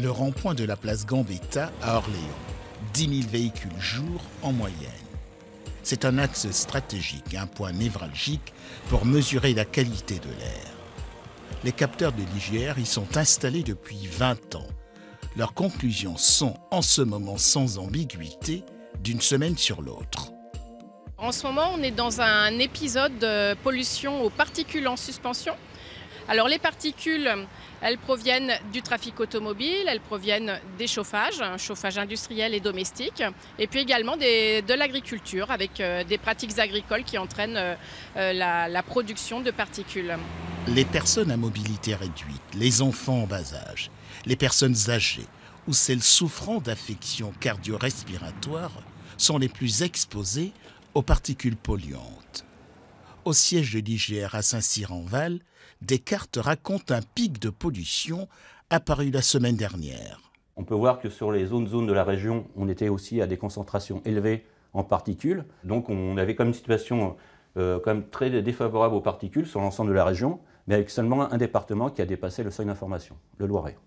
Le rond-point de la place Gambetta à Orléans. 10 000 véhicules jour en moyenne. C'est un axe stratégique, un point névralgique pour mesurer la qualité de l'air. Les capteurs de l'IGR y sont installés depuis 20 ans. Leurs conclusions sont, en ce moment sans ambiguïté, d'une semaine sur l'autre. En ce moment, on est dans un épisode de pollution aux particules en suspension. Alors les particules, elles proviennent du trafic automobile, elles proviennent des chauffages, chauffage industriel et domestique, et puis également de l'agriculture avec des pratiques agricoles qui entraînent la production de particules. Les personnes à mobilité réduite, les enfants en bas âge, les personnes âgées ou celles souffrant d'affections cardio-respiratoires sont les plus exposées aux particules polluantes. Au siège de l'IGR à Saint-Cyr-en-Val, des cartes racontent un pic de pollution apparu la semaine dernière. On peut voir que sur les zones de la région, on était aussi à des concentrations élevées en particules. Donc on avait comme une situation quand même très défavorable aux particules sur l'ensemble de la région, mais avec seulement un département qui a dépassé le seuil d'information, le Loiret.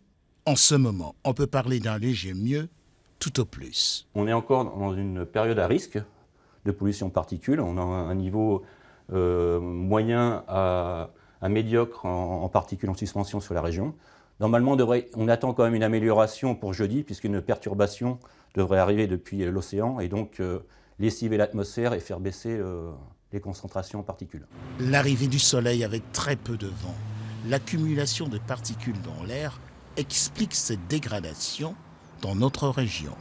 En ce moment, on peut parler d'un léger mieux, tout au plus. On est encore dans une période à risque de pollution particules. On a un niveau moyen à médiocre en particules en suspension sur la région. Normalement, on attend quand même une amélioration pour jeudi, puisqu'une perturbation devrait arriver depuis l'océan et donc lessiver l'atmosphère et faire baisser les concentrations en particules. L'arrivée du soleil avec très peu de vent, l'accumulation de particules dans l'air explique cette dégradation dans notre région.